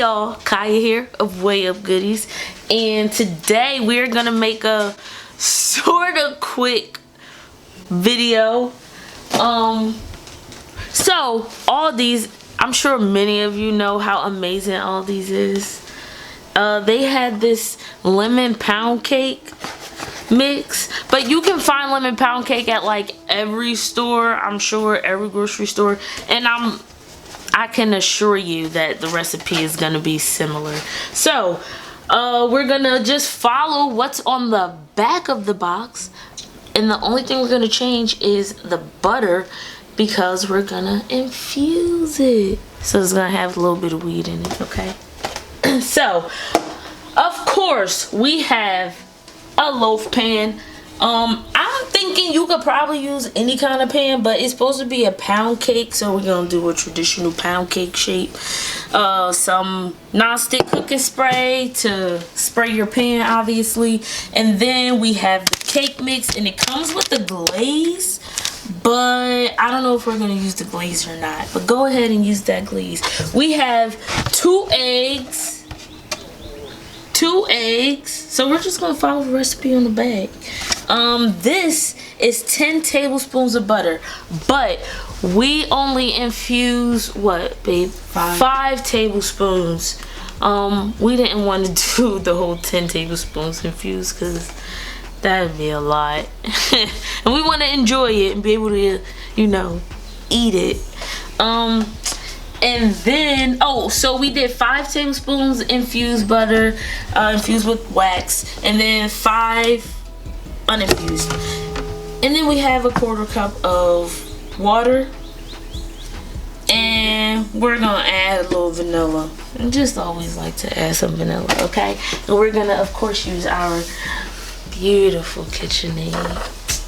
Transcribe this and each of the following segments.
y'all, Kaya here of WayUpGoodies, and today we're gonna make a sort of quick video. So all these, I'm sure many of you know how amazing all these is. They had this lemon pound cake mix, but you can find lemon pound cake at like every store, I'm sure, every grocery store, and I can assure you that the recipe is gonna be similar. So we're gonna just follow what's on the back of the box, and the only thing we're gonna change is the butter because we're gonna infuse it, so it's gonna have a little bit of weed in it. Okay. So of course we have a loaf pan. I'm thinking you could probably use any kind of pan, but it's supposed to be a pound cake, so we're gonna do a traditional pound cake shape. Some non-stick cooking spray to spray your pan, obviously, and then we have the cake mix, and it comes with the glaze, but I don't know if we're gonna use the glaze or not, but go ahead and use that glaze. We have 2 eggs, so we're just gonna follow the recipe on the bag. This is 10 tablespoons of butter, but we only infuse what, babe? 5 tablespoons. We didn't want to do the whole 10 tablespoons infused because that would be a lot. And we want to enjoy it and be able to, you know, eat it. And then, so we did 5 tablespoons infused butter, infused with wax, and then 5 uninfused. And then we have a 1/4 cup of water, and we're gonna add a little vanilla. I just always like to add some vanilla, okay? And we're gonna, of course, use our beautiful KitchenAid.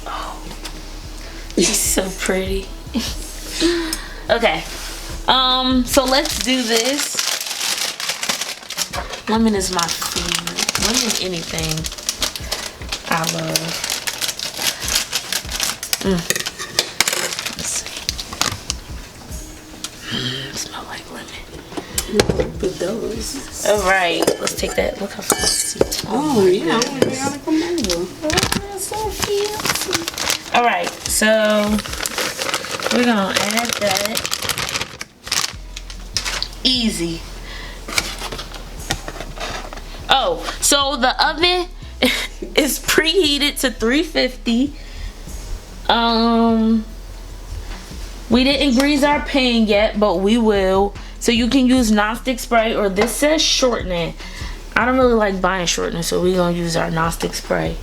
Oh, she's so pretty. Okay. So let's do this. Lemon is my favorite. Lemon anything I love. Let's see. Smell like lemon. With those. Alright, let's take that. Look how fancy. Oh yeah, I gotta come over. Oh, so fancy. Alright, so we're gonna add that. Easy. So the oven is preheated to 350. We didn't grease our pan yet, but we will. So you can use nonstick spray, or this says shortening. I don't really like buying shortening, so we're gonna use our nonstick spray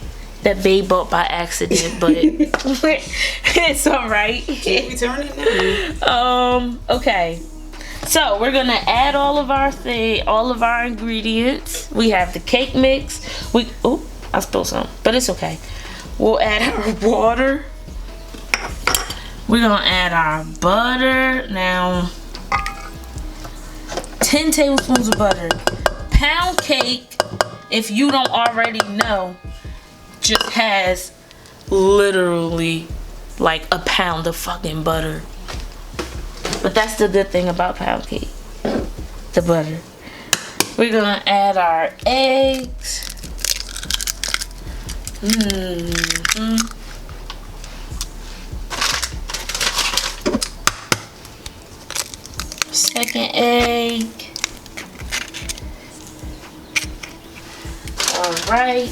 that babe bought by accident, but it's alright. Can we turn it now? Okay. So we're gonna add all of our ingredients. We have the cake mix. I spilled some, but it's okay. We'll add our water. We're gonna add our butter. Now, 10 tablespoons of butter. Pound cake, if you don't already know, just has literally like a pound of fucking butter. But that's the good thing about pound cake, the butter. We're gonna add our eggs. Second egg. All right.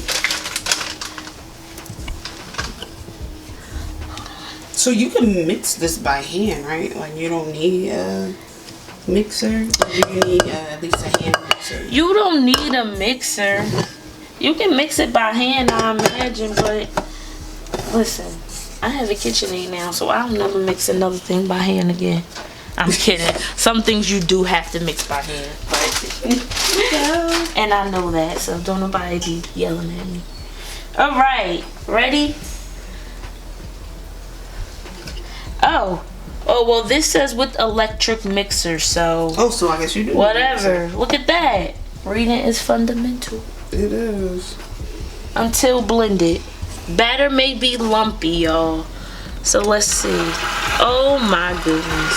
So you can mix this by hand, right? Like you don't need a mixer. You need at least a hand mixer. You don't need a mixer. You can mix it by hand, I imagine, but listen, I have a KitchenAid now, so I'll never mix another thing by hand again. I'm kidding. Some things you do have to mix by hand, but and I know that, so don't nobody be yelling at me. All right, ready? Oh, well, this says with electric mixer, so. Oh, so I guess you do. Whatever. Look at that. Reading is fundamental. It is. Until blended. Batter may be lumpy, y'all. So let's see. Oh my goodness.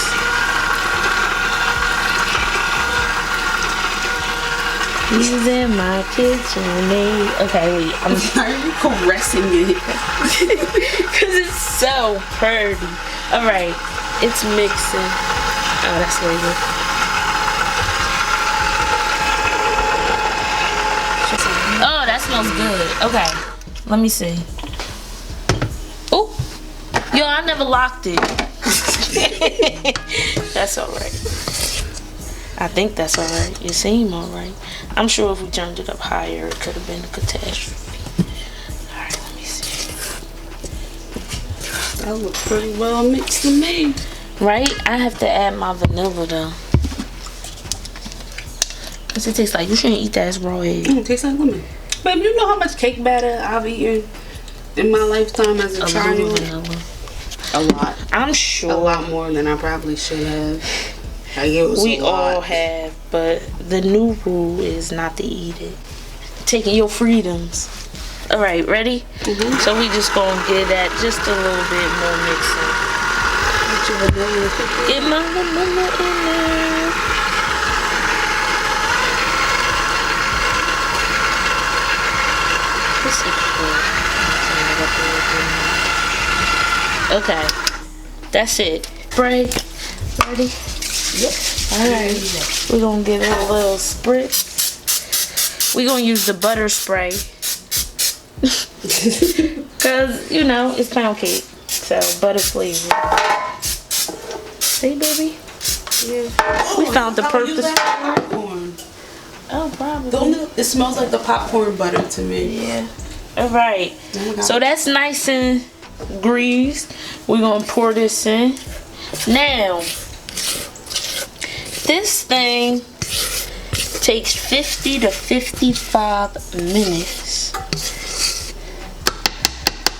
He's in my kitchen. Okay, wait. I'm caressing it. Because it's so pretty. Alright, it's mixing. Oh, that's very good. Oh, that smells good. Okay, let me see. Oh, yo, I never locked it. That's alright. I think that's alright. You seem alright. I'm sure if we turned it up higher, it could have been a catastrophe. Alright, let me see. That looks pretty well mixed to me. Right? I have to add my vanilla though. Cause it tastes like, you shouldn't eat that as raw egg. It tastes like lemon. Babe, you know how much cake batter I've eaten in my lifetime as a child? A lot. I'm sure. A lot more than I probably should have. Like, it was we a lot. all have, but the new rule is not to eat it. Taking your freedoms. Alright, ready? Mm-hmm. So we just gonna get that just a little bit more mixing. Get my vanilla in there. Okay, that's it. Spray, ready? Yep. Alright, we're gonna give it a little spritz. We're gonna use the butter spray. Because, you know, it's pound cake. So, butter flavor. See, baby? Yeah. We found the purpose. Popcorn. Oh, probably. It smells like the popcorn butter to me. Yeah. Alright. So that's nice and greased. We're gonna pour this in. Now, this thing takes 50 to 55 minutes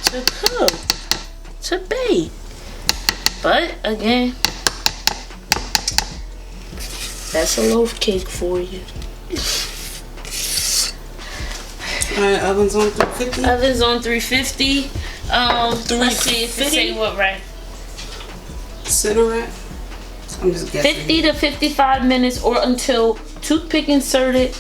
to cook, to bake. But again, that's a loaf cake for you. Alright, oven's on 350. Oven's on 350. Let's see if it say what right. Center at? I'm just guessing. 50 to 55 minutes or until toothpick inserted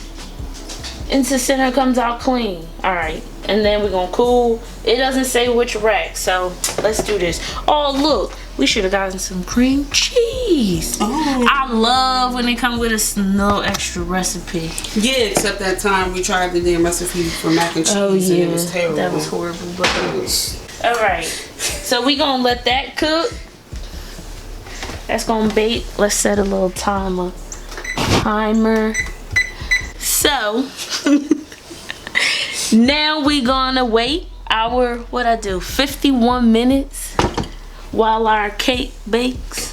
into center comes out clean. Alright. And then we're gonna cool. It doesn't say which rack, so let's do this. Oh look, we should have gotten some cream cheese. Oh. I love when they come with a no extra recipe. Yeah, except that time we tried the damn recipe for mac and cheese and it was terrible. That was horrible. But alright. So we gonna let that cook. That's gonna bake. Let's set a little timer. So now we gonna wait our 51 minutes while our cake bakes.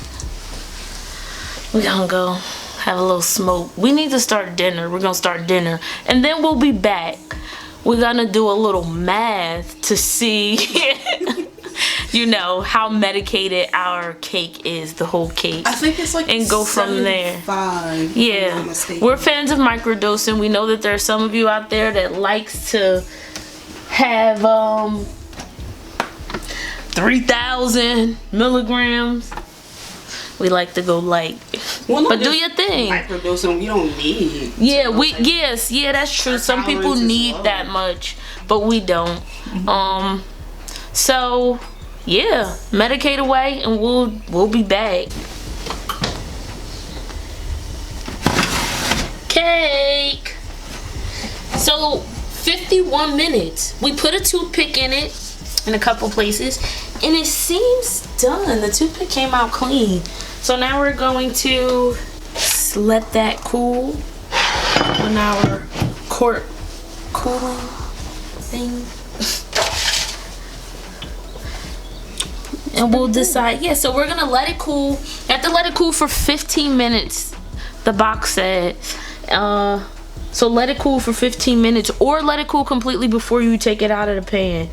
We're gonna go have a little smoke. We need to start dinner. We're gonna start dinner and then we'll be back. We're gonna do a little math to see you know how medicated our cake is, the whole cake. I think it's like and go from there. Yeah, we're fans of microdosing. We know that there are some of you out there that likes to have 3,000 milligrams. We like to go light, but do your thing. Microdosing, we don't need. Yeah, yeah, that's true. Some people need that much, but we don't. So yeah, medicate away, and we'll be back. Cake. So 51 minutes. We put a toothpick in it in a couple places, and it seems done. The toothpick came out clean. So now we're going to let that cool on our quart cooling thing. And we'll decide. Yeah, so we're going to let it cool. You have to let it cool for 15 minutes, the box said. So let it cool for 15 minutes or let it cool completely before you take it out of the pan.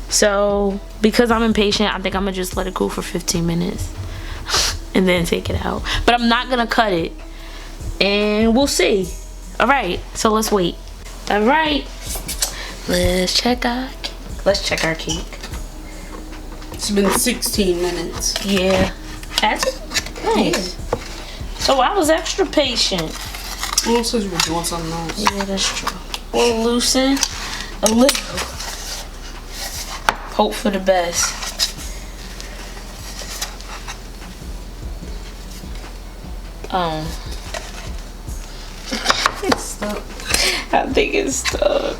So because I'm impatient, I think I'm going to just let it cool for 15 minutes and then take it out. But I'm not going to cut it. And we'll see. Alright, so let's wait. Alright. Let's check our cake. It's been 16 minutes. Yeah. Has it? Nice. Yeah. So I was extra patient. Well, it says we're doing something else. Yeah, that's true. We'll loosen a little. Hope for the best. It's stuck. I think it's stuck.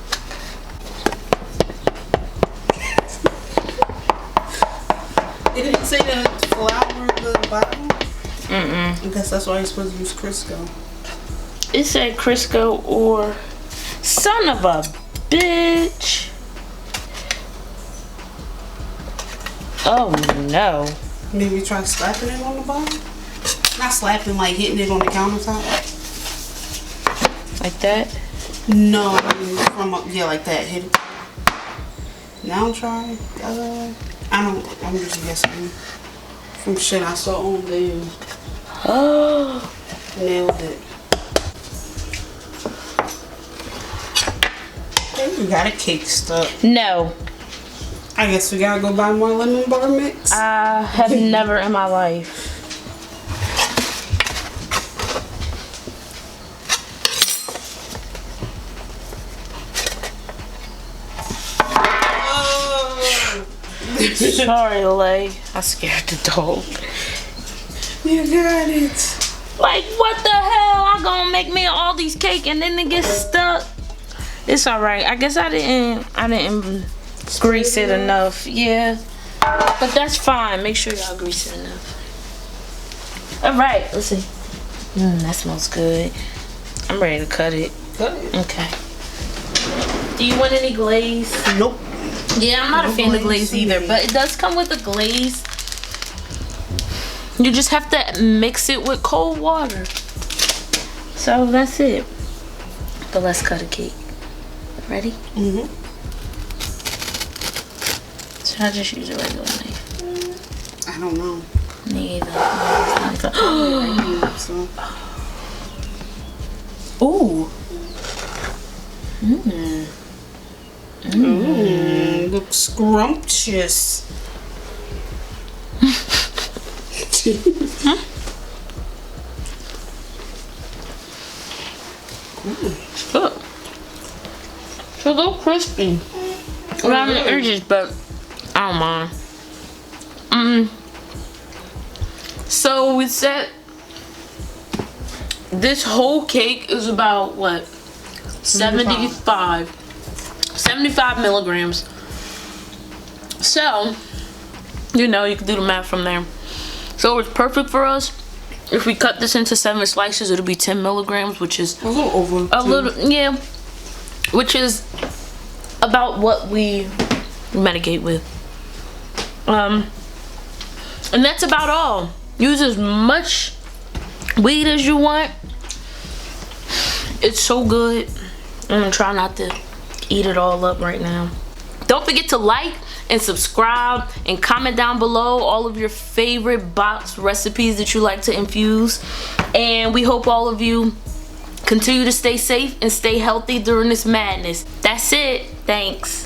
It didn't say the flour at the bottom? I guess that's why you're supposed to use Crisco. It said Crisco or son of a bitch. Oh no. Maybe try slapping it on the bottom? Not slapping, like hitting it on the countertop. Like that? No, I mean from up, yeah, like that. Hit it. Now try. I'm just guessing from shit I saw on there. Oh. Nailed it. Hey, we got a cake stuck. No. I guess we gotta go buy more lemon bar mix. I have never in my life. Sorry, Lay. I scared the dog. You got it. Like, what the hell? I gonna make me all these cake and then it gets stuck. It's alright. I guess I didn't grease it enough. Yeah. But that's fine. Make sure y'all grease it enough. Alright, let's see. That smells good. I'm ready to cut it. Cut it. Okay. Do you want any glaze? Nope. Yeah, I'm not a fan of glaze either, but it does come with a glaze. You just have to mix it with cold water. So that's it. But let's cut a cake. Ready? Mm-hmm. Should I just use a regular knife? I don't know. Neither. Ooh. Looks scrumptious. Good. It's a little crispy around the edges, but I don't mind. So we said this whole cake is about what? 75 milligrams. So, you know, you can do the math from there. So it's perfect for us. If we cut this into 7 slices, it'll be 10 milligrams, which is a little over. A little, yeah. Which is about what we medicate with. And that's about all. Use as much weed as you want. It's so good. I'm gonna try not to eat it all up right now. Don't forget to like and subscribe and comment down below all of your favorite box recipes that you like to infuse. And we hope all of you continue to stay safe and stay healthy during this madness. That's it. Thanks.